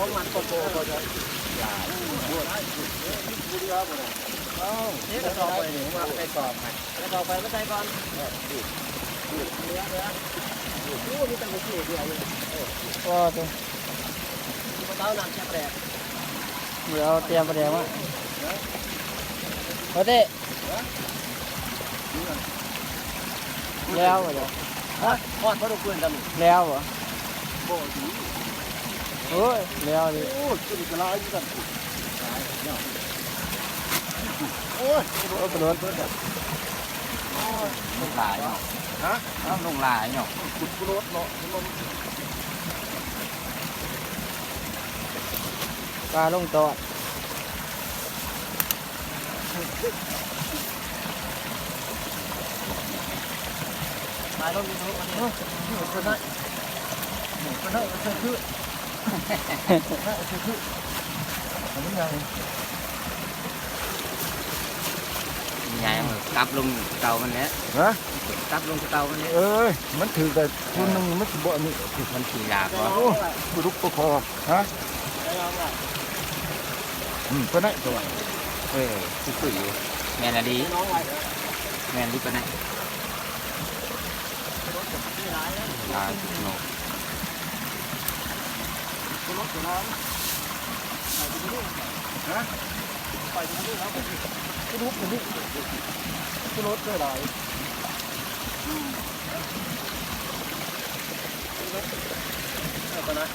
องมันโตก็จะหลายบัวได้บุรีรัมย์เลยนี่กระสอบไปนี่ว่าไปสอบไงกระสอบไปไม่ใช่ก่อนเนื้อรู้ว่ามีตั้งกี่เดียวก็ตัวเต้าน้ำแช่แปดเดี๋ยวเตรียมประเดี๋ยวมาเอาเต้แล้วเหรอฮะทอดพอดูเพื่อนกันแล้วเหรอโบ้ดีโอ้ยแล้วดิโอ้ยจุดกระไรกันโอ้ยโดนโดนเพื่อนกันลงหลายฮะลงหลายเนาะขุดกระโดดเนาะปลาลงตัวปลาลงยูทูบอันนี้คนนั้นคนนั้นคืออันนี้ไงใหญ่กลับลงเตามันเนี้ยฮะกลับลงเตามันเนี้ยมันถือแต่คนนึงมันถือบ่อนี่มันขี่ยากวะโอ้ยลุกตัวคอฮะก็ได้ตัวคุยอยู่แม่นดีแม่นดีปะเนี่ยลายโน่ฮะไปที่นี่แล้วไปดูไปดูไปรถด้วยลายไปนะ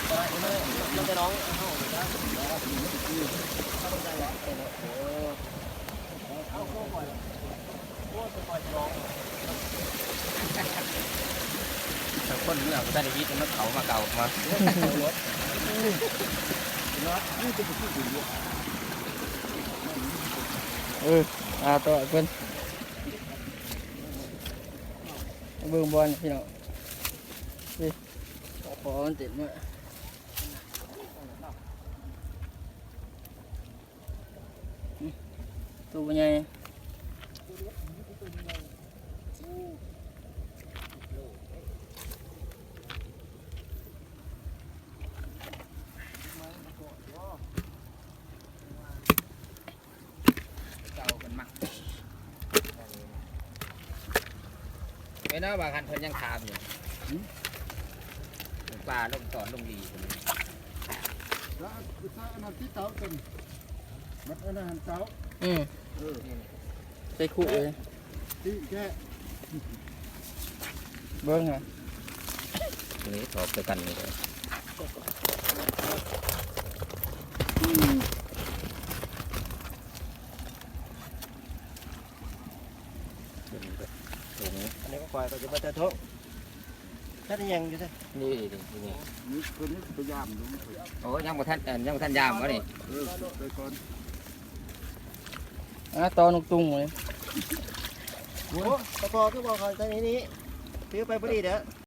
ไปมันจะน้องคนนี้เราได้ยินมันเขามาเก่ามาตัวเป็นเบื้องบนพี่น้องนี่ขอเต็มเลยตัวใหญ่ไม่น่าบางคันเพิ่นยังถามอยู่ปลาลงตอนลงดีคนนี้แล้วอันนั้นที่เต้าเป็นมันอันนั้นเต้าใส่คู่เลยที่แค่เบิ้งไงตัวนี้ถอดไปกันเลยอันนี้ก็ควายเราจะมาเจอท้องท่านยังอยู่ท่านนี่คนนี้พยายามโอ้ยังบ่ท่านยามวะนี่ไปก่อนตอนนกตุ้งเลยโอ้ตะกอคือบอกเขาตอนนี้ถือไปพอดีเด้อ